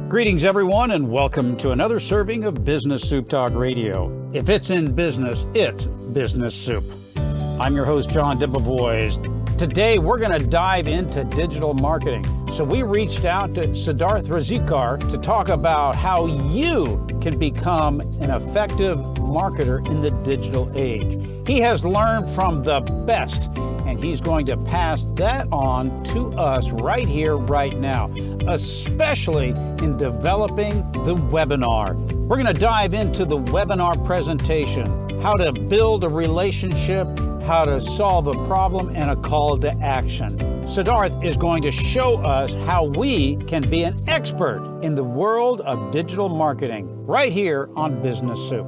Greetings, everyone, and welcome to another serving of Business Soup Talk Radio. If it's in business, it's business soup. I'm your host, John Debevoise. Today, we're going to dive into digital marketing. So we reached out to Siddharth Rajsekar to talk about how you can become an effective marketer in the digital age. He has learned from the best, and he's going to pass that on to us right here, right now, especially in developing the webinar. We're going to dive into the webinar presentation, how to build a relationship, how to solve a problem, and a call to action. Siddharth is going to show us how we can be an expert in the world of digital marketing right here on Business Soup.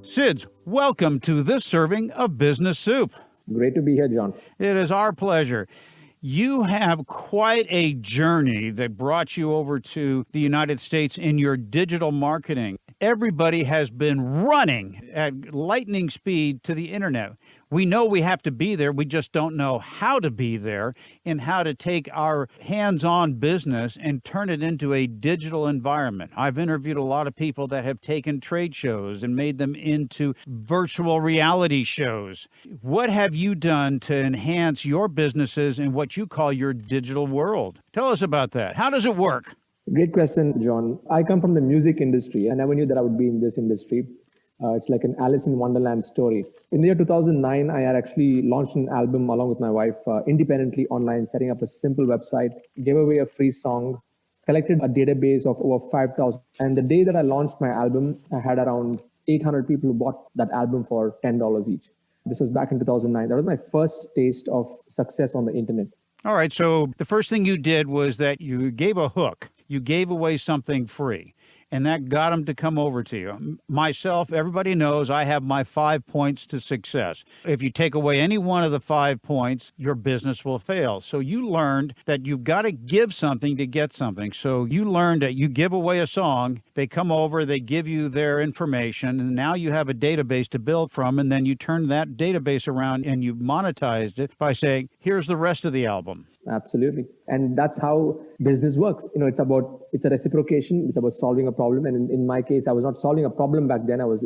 Sidz, welcome to this serving of Business Soup. Great to be here, John. It is our pleasure. You have quite a journey that brought you over to the United States in your digital marketing. Everybody has been running at lightning speed to the internet. We know we have to be there. We just don't know how to be there and how to take our hands-on business and turn it into a digital environment. I've interviewed a lot of people that have taken trade shows and made them into virtual reality shows. What have you done to enhance your businesses in what you call your digital world? Tell us about that. How does it work? Great question, John. I come from the music industry. I never knew that I would be in this industry. It's like an Alice in Wonderland story. In the year 2009, I had actually launched an album along with my wife, independently online, setting up a simple website, gave away a free song, collected a database of over 5,000. And the day that I launched my album, I had around 800 people who bought that album for $10 each. This was back in 2009. That was my first taste of success on the internet. All right. So the first thing you did was that you gave a hook. You gave away something free, and that got them to come over to you. Myself, everybody knows I have my 5 points to success. If you take away any one of the 5 points, your business will fail. So you learned that you've got to give something to get something. So you learned that you give away a song, they come over, they give you their information, and now you have a database to build from, and then you turn that database around and you monetized it by saying, here's the rest of the album. Absolutely. And that's how business works. It's a reciprocation. It's about solving a problem. And in my case, I was not solving a problem back then. It was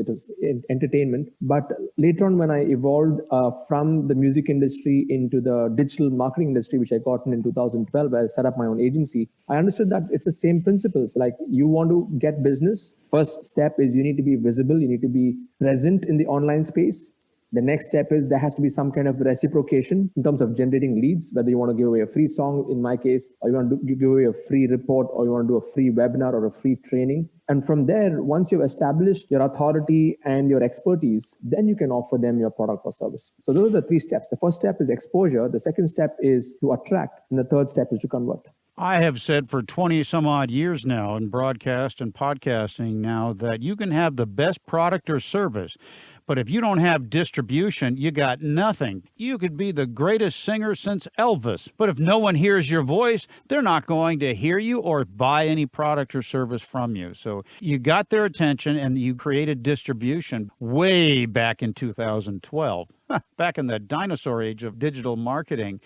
entertainment. But later on, when I evolved from the music industry into the digital marketing industry, which I got in 2012, where I set up my own agency, I understood that it's the same principles. Like, you want to get business. First step is you need to be visible. You need to be present in the online space. The next step is there has to be some kind of reciprocation in terms of generating leads, whether you want to give away a free song, in my case, or you want to give away a free report, or you want to do a free webinar or a free training. And from there, once you've established your authority and your expertise, then you can offer them your product or service. So those are the 3 steps. The first step is exposure. The second step is to attract. And the third step is to convert. I have said for 20 some odd years now in broadcast and podcasting now that you can have the best product or service, but if you don't have distribution, you got nothing. You could be the greatest singer since Elvis, but if no one hears your voice, they're not going to hear you or buy any product or service from you. So you got their attention and you created distribution way back in 2012, back in the dinosaur age of digital marketing.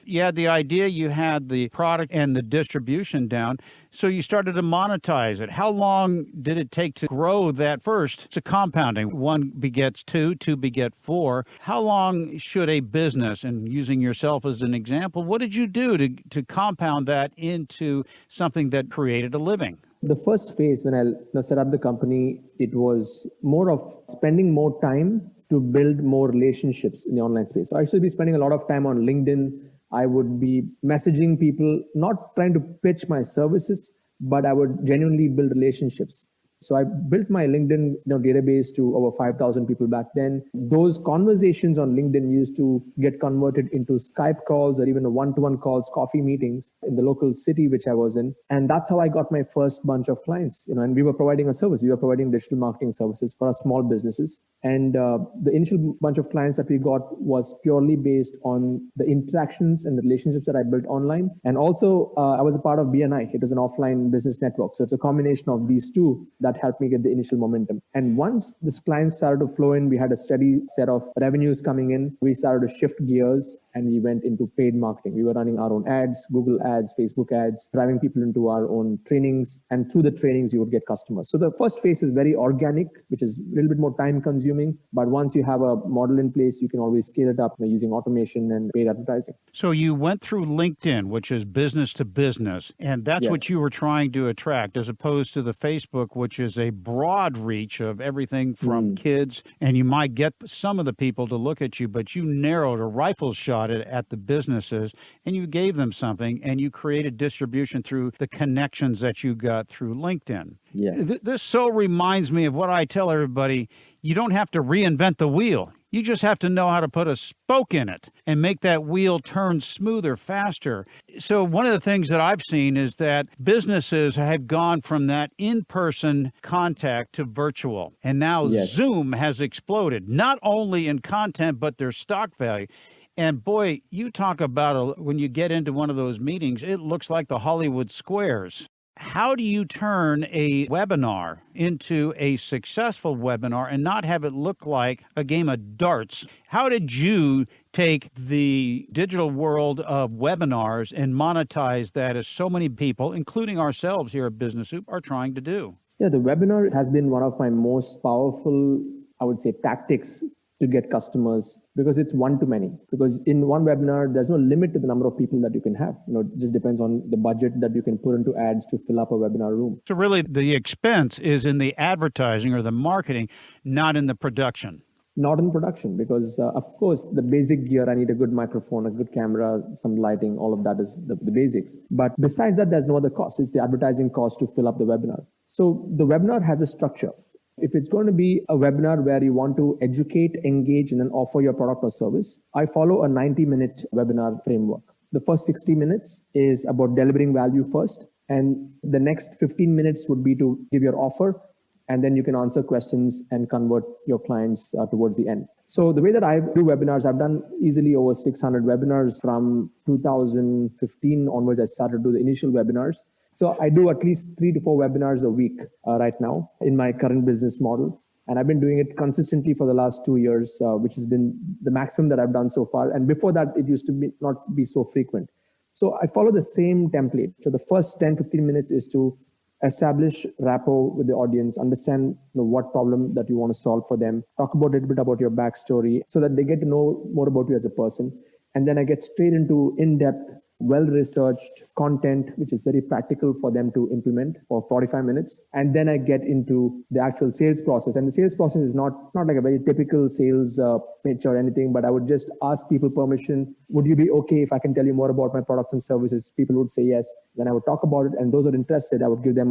You had the idea, you had the product and the distribution down, so you started to monetize it. How long did it take to grow that first? It's a compounding. 1 begets 2, 2 beget 4. How long should a business, and using yourself as an example, what did you do to compound that into something that created a living? The first phase when I set up the company, it was more of spending more time to build more relationships in the online space. So I should be spending a lot of time on LinkedIn. I would be messaging people, not trying to pitch my services, but I would genuinely build relationships. So I built my LinkedIn database to over 5,000 people back then. Those conversations on LinkedIn used to get converted into Skype calls or even one-to-one calls, coffee meetings in the local city which I was in. And that's how I got my first bunch of clients. And we were providing a service. We were providing digital marketing services for our small businesses. And the initial bunch of clients that we got was purely based on the interactions and the relationships that I built online. And also, I was a part of BNI. It was an offline business network. So it's a combination of these two that helped me get the initial momentum. And once this clients started to flow in, we had a steady set of revenues coming in. We started to shift gears and we went into paid marketing. We were running our own ads, Google ads, Facebook ads, driving people into our own trainings. And through the trainings, you would get customers. So the first phase is very organic, which is a little bit more time consuming. But once you have a model in place, you can always scale it up using automation and paid advertising. So you went through LinkedIn, which is business to business, and that's Yes. what you were trying to attract, as opposed to the Facebook, which is a broad reach of everything from kids. And you might get some of the people to look at you, but you narrowed or rifle shot it at the businesses, and you gave them something, and you created distribution through the connections that you got through LinkedIn. Yes. This so reminds me of what I tell everybody. You don't have to reinvent the wheel. You just have to know how to put a spoke in it and make that wheel turn smoother, faster. So one of the things that I've seen is that businesses have gone from that in-person contact to virtual. And now Yes. Zoom has exploded, not only in content, but their stock value. And boy, you talk about when you get into one of those meetings, it looks like the Hollywood squares. How do you turn a webinar into a successful webinar and not have it look like a game of darts? How did you take the digital world of webinars and monetize that, as so many people, including ourselves here at Business Soup, are trying to do? Yeah, the webinar has been one of my most powerful, I would say, tactics to get customers, because it's one-to-many. Because in one webinar, there's no limit to the number of people that you can have. It just depends on the budget that you can put into ads to fill up a webinar room. So really, the expense is in the advertising or the marketing, not in the production. Not in production, because of course, the basic gear, I need a good microphone, a good camera, some lighting, all of that is the basics. But besides that, there's no other cost. It's the advertising cost to fill up the webinar. So the webinar has a structure. If it's going to be a webinar where you want to educate, engage, and then offer your product or service, I follow a 90-minute webinar framework. The first 60 minutes is about delivering value first, and the next 15 minutes would be to give your offer, and then you can answer questions and convert your clients towards the end. So the way that I do webinars, I've done easily over 600 webinars from 2015 onwards. I started to do the initial webinars. So I do at least 3 to 4 webinars a week right now in my current business model. And I've been doing it consistently for the last 2 years, which has been the maximum that I've done so far. And before that, it used to not be so frequent. So I follow the same template. So the first 10, 15 minutes is to establish rapport with the audience, understand what problem that you want to solve for them, talk about a little bit about your backstory so that they get to know more about you as a person. And then I get straight into in-depth, well-researched content, which is very practical for them to implement for 45 minutes. And then I get into the actual sales process. And the sales process is not like a very typical sales pitch or anything, but I would just ask people permission. Would you be okay if I can tell you more about my products and services? People would say yes. Then I would talk about it. And those who are interested, I would give them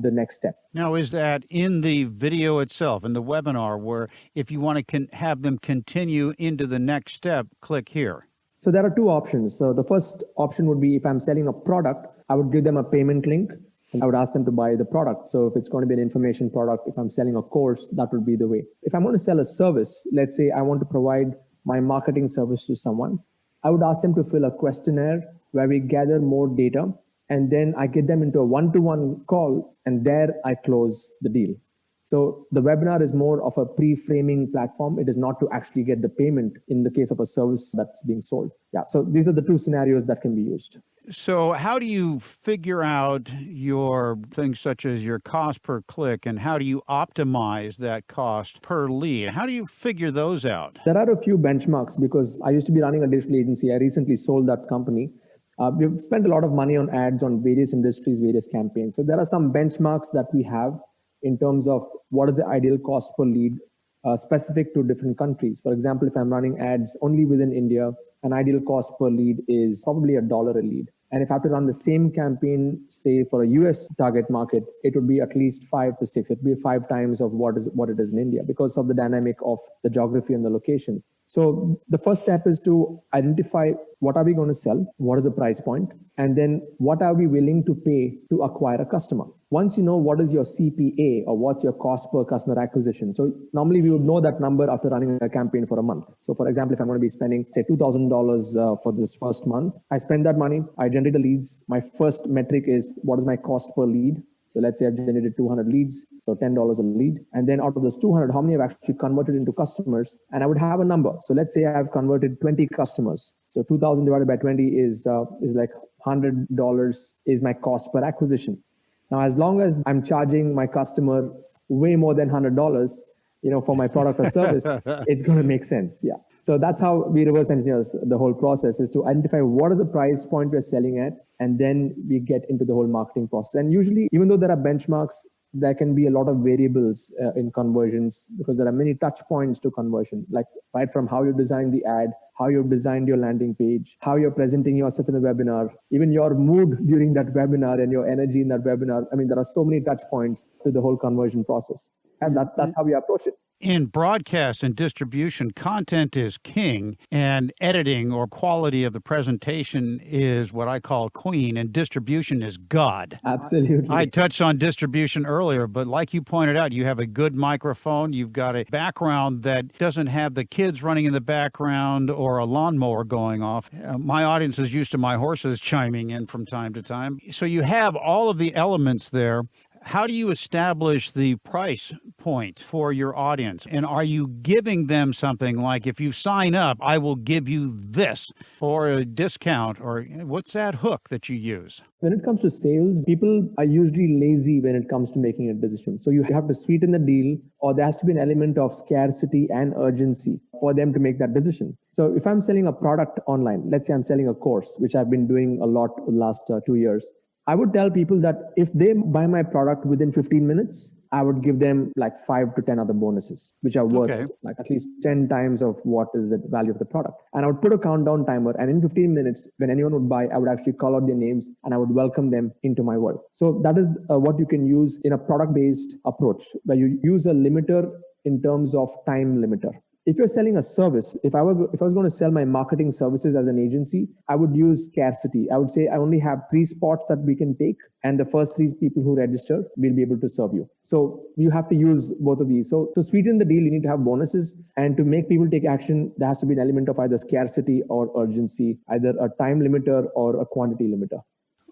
the next step. Now, is that in the video itself, in the webinar, where if you want to have them continue into the next step, click here? So there are 2 options. So the first option would be if I'm selling a product, I would give them a payment link and I would ask them to buy the product. So if it's going to be an information product, if I'm selling a course, that would be the way. If I'm going to sell a service, let's say I want to provide my marketing service to someone, I would ask them to fill a questionnaire where we gather more data, and then I get them into a one-to-one call, and there I close the deal. So the webinar is more of a pre-framing platform. It is not to actually get the payment in the case of a service that's being sold. Yeah. So these are the 2 scenarios that can be used. So how do you figure out your things such as your cost per click, and how do you optimize that cost per lead? How do you figure those out? There are a few benchmarks because I used to be running a digital agency. I recently sold that company. We've spent a lot of money on ads on various industries, various campaigns. So there are some benchmarks that we have in terms of what is the ideal cost per lead specific to different countries. For example, if I'm running ads only within India, an ideal cost per lead is probably $1 a lead. And if I have to run the same campaign, say for a US target market, it would be at least 5 to 6. It would be 5 times of what it is in India because of the dynamic of the geography and the location. So the first step is to identify what are we going to sell, what is the price point, and then what are we willing to pay to acquire a customer. Once you know what is your CPA or what's your cost per customer acquisition. So normally we would know that number after running a campaign for a month. So for example, if I'm going to be spending say $2,000 for this first month, I spend that money, I generate the leads. My first metric is what is my cost per lead. So let's say I've generated 200 leads, so $10 a lead. And then out of those 200, how many have actually converted into customers? And I would have a number. So let's say I've converted 20 customers. So 2,000 divided by 20 is like $100 is my cost per acquisition. Now, as long as I'm charging my customer way more than $100, for my product or service, it's going to make sense. Yeah. So that's how we reverse engineer the whole process, is to identify what are the price point we're selling at, and then we get into the whole marketing process. And usually, even though there are benchmarks, there can be a lot of variables in conversions, because there are many touch points to conversion, like right from how you design the ad, how you've designed your landing page, how you're presenting yourself in the webinar, even your mood during that webinar and your energy in that webinar. I mean, there are so many touch points to the whole conversion process. And that's how we approach it. In broadcast and distribution, content is king, and editing or quality of the presentation is what I call queen, and distribution is God. Absolutely. I touched on distribution earlier, but like you pointed out, you have a good microphone, you've got a background that doesn't have the kids running in the background or a lawnmower going off. My audience is used to my horses chiming in from time to time. So you have all of the elements there. How do you establish the price point for your audience? And are you giving them something like, if you sign up, I will give you this, or a discount, or what's that hook that you use? When it comes to sales, people are usually lazy when it comes to making a decision. So you have to sweeten the deal, or there has to be an element of scarcity and urgency for them to make that decision. So if I'm selling a product online, let's say I'm selling a course, which I've been doing a lot the last 2 years, I would tell people that if they buy my product within 15 minutes, I would give them like 5 to 10 other bonuses, which are worth like at least 10 times of what is the value of the product. And I would put a countdown timer. And in 15 minutes, when anyone would buy, I would actually call out their names and I would welcome them into my world. So that is what you can use in a product-based approach, where you use a limiter in terms of time limiter. If you're selling a service, if I was going to sell my marketing services as an agency, I would use scarcity. I would say I only have 3 spots that we can take, and the first 3 people who register will be able to serve you. So you have to use both of these. So to sweeten the deal, you need to have bonuses, and to make people take action, there has to be an element of either scarcity or urgency, either a time limiter or a quantity limiter.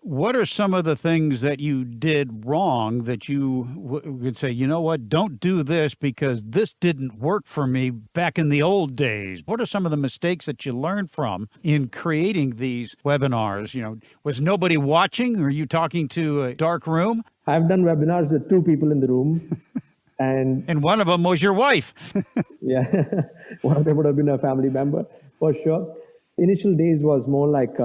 What are some of the things that you did wrong that you would say, you know what, don't do this because this didn't work for me back in the old days? What are some of the mistakes that you learned from in creating these webinars? Was nobody watching? Are you talking to a dark room? I've done webinars with 2 people in the room. And one of them was your wife. Yeah, one of them would have been a family member, for sure. Initial days was more like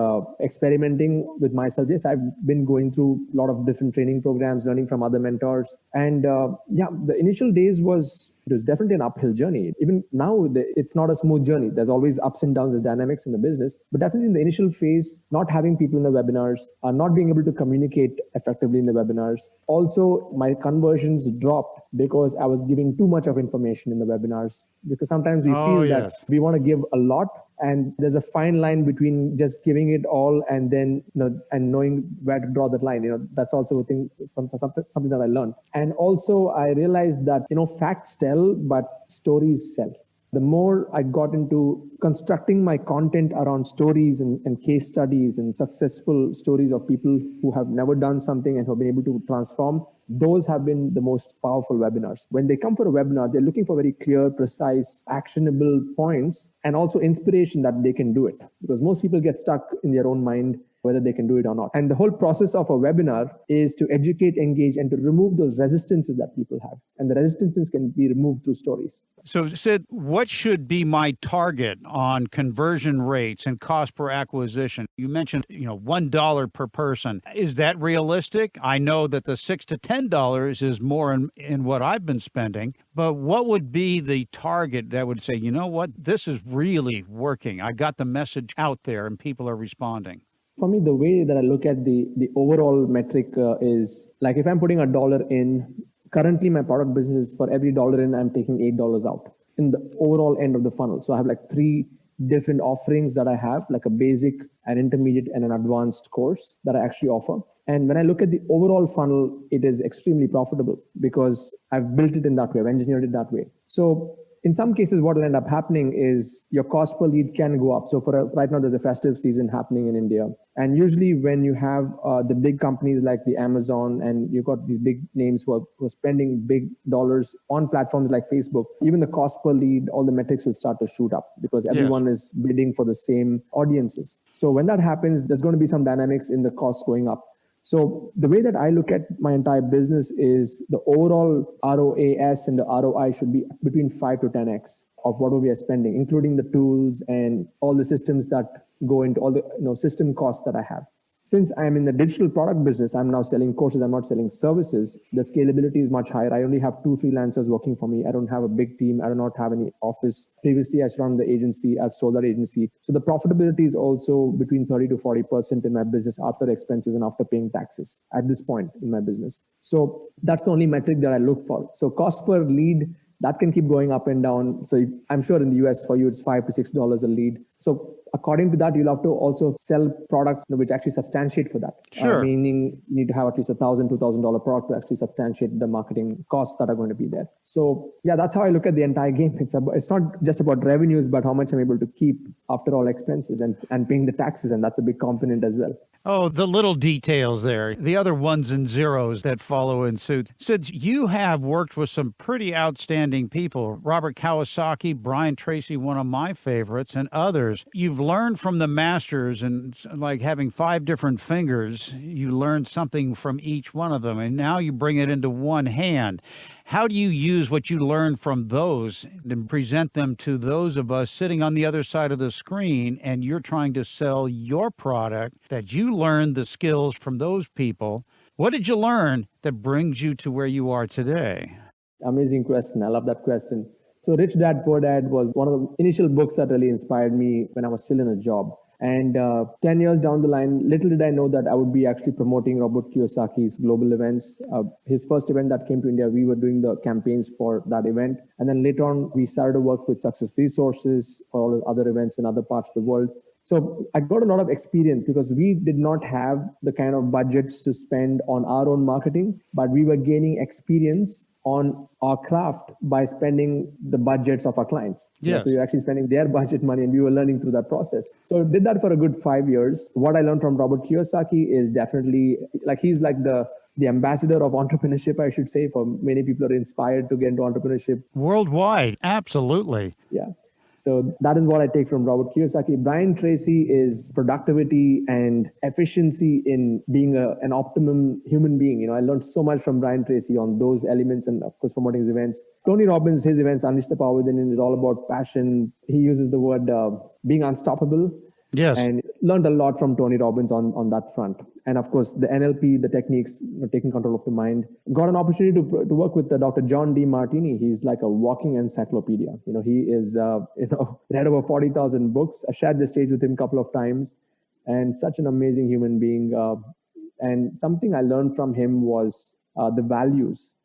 experimenting with myself. Yes, I've been going through a lot of different training programs, learning from other mentors. And the initial days it was definitely an uphill journey. Even now, it's not a smooth journey. There's always ups and downs, there's dynamics in the business. But definitely in the initial phase, not having people in the webinars, not being able to communicate effectively in the webinars. Also, my conversions dropped because I was giving too much of information in the webinars. Because sometimes we feel that we want to give a lot, and there's a fine line between just giving it all and then and knowing where to draw that line. That's also a thing, something that I learned. And also I realized that facts tell, but stories sell. The more I got into constructing my content around stories and case studies and successful stories of people who have never done something and who have been able to transform, those have been the most powerful webinars. When they come for a webinar, they're looking for very clear, precise, actionable points, and also inspiration that they can do it. Because most people get stuck in their own mind whether they can do it or not. And the whole process of a webinar is to educate, engage, and to remove those resistances that people have. And the resistances can be removed through stories. So, Sid, what should be my target on conversion rates and cost per acquisition? You mentioned, $1 per person. Is that realistic? I know that the $6 to $10 is more in what I've been spending, but what would be the target that would say, you know what, this is really working. I got the message out there and people are responding. For me, the way that I look at the overall metric is like if I'm putting $1 in, currently my product business is for every $1 in, I'm taking $8 out in the overall end of the funnel. So I have like 3 different offerings that I have, like a basic, an intermediate, and an advanced course that I actually offer. And when I look at the overall funnel, it is extremely profitable because I've built it in that way, I've engineered it that way. So in some cases, what will end up happening is your cost per lead can go up. So right now, there's a festive season happening in India. And usually when you have the big companies like the Amazon, and you've got these big names who are spending big dollars on platforms like Facebook, even the cost per lead, all the metrics will start to shoot up because everyone is bidding for the same audiences. So when that happens, there's going to be some dynamics in the costs going up. So the way that I look at my entire business is the overall ROAS and the ROI should be between 5 to 10x of what we are spending, including the tools and all the systems that go into all the system costs that I have. Since I'm in the digital product business, I'm now selling courses, I'm not selling services. The scalability is much higher. I only have 2 freelancers working for me. I don't have a big team. I do not have any office. Previously, I run the agency. I've sold that agency. So the profitability is also between 30 to 40% in my business after expenses and after paying taxes at this point in my business. So that's the only metric that I look for. So cost per lead, that can keep going up and down. So I'm sure in the US for you, it's $5 to $6 a lead. So according to that, you'll have to also sell products which actually substantiate for that. Sure. Meaning you need to have at least $1,000, $2,000 product to actually substantiate the marketing costs that are going to be there. So yeah, that's how I look at the entire game. It's not just about revenues, but how much I'm able to keep after all expenses and paying the taxes. And that's a big component as well. Oh, the little details there, the other ones and zeros that follow in suit. Sidz, you have worked with some pretty outstanding people. Robert Kiyosaki, Brian Tracy, one of my favorites, and others. You've learned from the masters, and like having 5 different fingers, you learned something from each one of them, and now you bring it into one hand. How do you use what you learned from those and present them to those of us sitting on the other side of the screen, and you're trying to sell your product that you learned the skills from those people? What did you learn that brings you to where you are today? Amazing question. I love that question. So Rich Dad, Poor Dad was one of the initial books that really inspired me when I was still in a job. And 10 years down the line, little did I know that I would be actually promoting Robert Kiyosaki's global events. His first event that came to India, we were doing the campaigns for that event. And then later on, we started to work with Success Resources for all the other events in other parts of the world. So I got a lot of experience because we did not have the kind of budgets to spend on our own marketing, but we were gaining experience on our craft by spending the budgets of our clients. Yes. So you're actually spending their budget money, and we were learning through that process. So did that for a good 5 years. What I learned from Robert Kiyosaki is definitely he's like the ambassador of entrepreneurship, I should say. For many people are inspired to get into entrepreneurship. Worldwide, absolutely. Yeah. So that is what I take from Robert Kiyosaki. Brian Tracy is productivity and efficiency in being an optimum human being. I learned so much from Brian Tracy on those elements and, of course, promoting his events. Tony Robbins, his events, Unleash the Power Within, is all about passion. He uses the word being unstoppable. Yes. And learned a lot from Tony Robbins on that front. And of course, the NLP, the techniques, taking control of the mind. Got an opportunity to work with Dr. John Demartini. He's like a walking encyclopedia. He is, read over 40,000 books. I shared the stage with him a couple of times, and such an amazing human being. And something I learned from him was the values.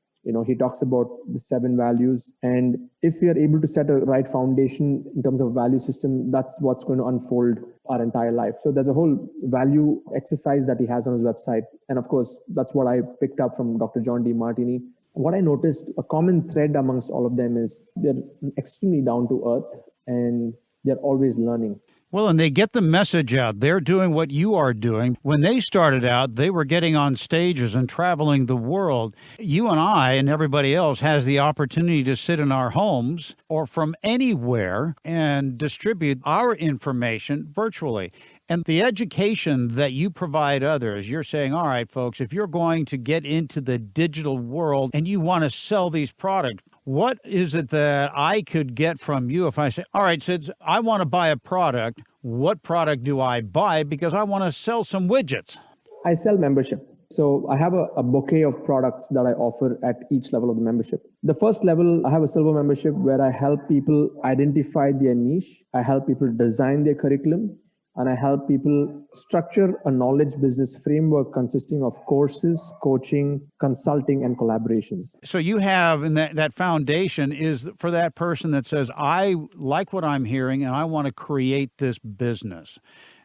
He talks about the 7 values. And if we are able to set a right foundation in terms of value system, that's what's going to unfold our entire life. So there's a whole value exercise that he has on his website. And of course, that's what I picked up from Dr. John Demartini. What I noticed, a common thread amongst all of them is they're extremely down to earth and they're always learning. Well, and they get the message out. They're doing what you are doing. When they started out, they were getting on stages and traveling the world. You and I and everybody else has the opportunity to sit in our homes or from anywhere and distribute our information virtually. And the education that you provide others, you're saying, all right, folks, if you're going to get into the digital world and you want to sell these products, what is it that I could get from you if I say, all right, Sidz, I want to buy a product. What product do I buy? Because I want to sell some widgets. I sell membership. So I have a bouquet of products that I offer at each level of the membership. The first level, I have a silver membership where I help people identify their niche. I help people design their curriculum. And I help people structure a knowledge business framework consisting of courses, coaching, consulting, and collaborations. So you have, and that foundation is for that person that says, I like what I'm hearing and I want to create this business.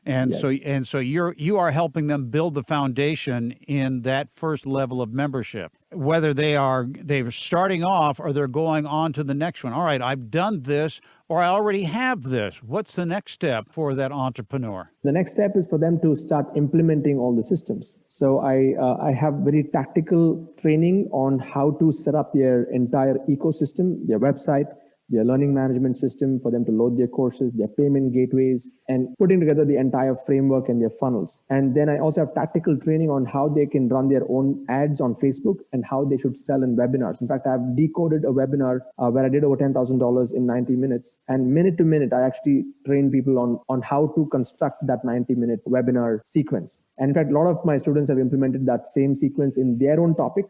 And Yes. so you are helping them build the foundation in that first level of membership, whether they're starting off or they're going on to the next one. All right, I've done this, or I already have this. What's the next step for that entrepreneur? The next step is for them to start implementing all the systems. So I have very tactical training on how to set up their entire ecosystem, their website, their learning management system for them to load their courses, their payment gateways, and putting together the entire framework and their funnels. And then I also have tactical training on how they can run their own ads on Facebook and how they should sell in webinars. In fact, I've decoded a webinar where I did over $10,000 in 90 minutes. And minute to minute, I actually train people on how to construct that 90-minute webinar sequence. And in fact, a lot of my students have implemented that same sequence in their own topic,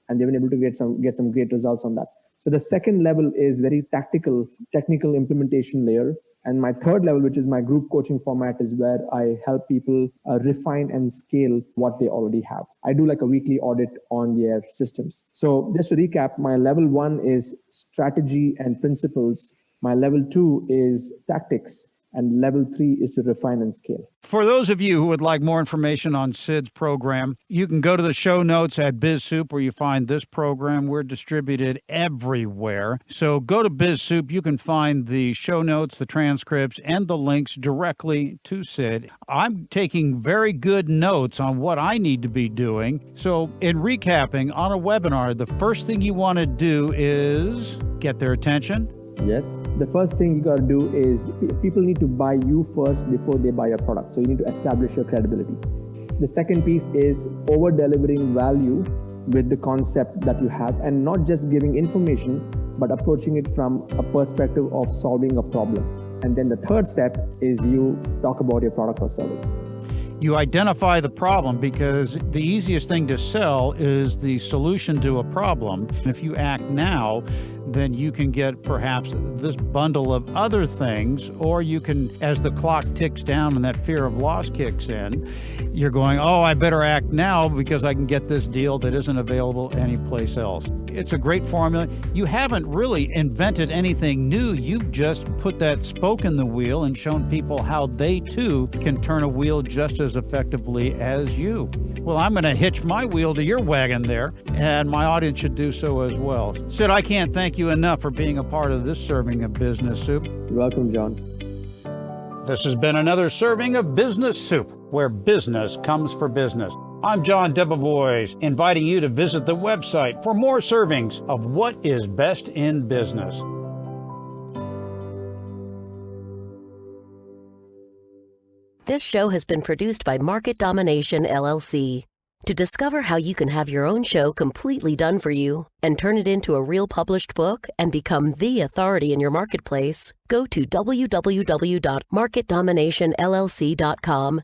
and they've been able to get some great results on that. So the second level is very technical implementation layer. And my third level, which is my group coaching format, is where I help people refine and scale what they already have. I do like a weekly audit on their systems. So just to recap, my level 1 is strategy and principles. My level 2 is tactics. And level 3 is to refine and scale. For those of you who would like more information on Sid's program, you can go to the show notes at BizSoup where you find this program. We're distributed everywhere. So go to BizSoup. You can find the show notes, the transcripts, and the links directly to Sid. I'm taking very good notes on what I need to be doing. So in recapping, on a webinar, the first thing you want to do is get their attention. Yes. The first thing you got to do is people need to buy you first before they buy your product. So you need to establish your credibility. The second piece is over-delivering value with the concept that you have, and not just giving information, but approaching it from a perspective of solving a problem. And then the third step is you talk about your product or service. You identify the problem, because the easiest thing to sell is the solution to a problem. And if you act now, then you can get perhaps this bundle of other things, or you can, as the clock ticks down and that fear of loss kicks in, you're going, oh, I better act now because I can get this deal that isn't available anyplace else. It's a great formula. You haven't really invented anything new. You've just put that spoke in the wheel and shown people how they too can turn a wheel just as effectively as you. Well, I'm going to hitch my wheel to your wagon there, and my audience should do so as well. Sid, I can't thank you enough for being a part of this serving of Business Soup. You're welcome, John. This has been another serving of Business Soup, where business comes for business. I'm John Debevoise, inviting you to visit the website for more servings of what is best in business. This show has been produced by Market Domination, LLC. To discover how you can have your own show completely done for you and turn it into a real published book and become the authority in your marketplace, go to www.marketdominationllc.com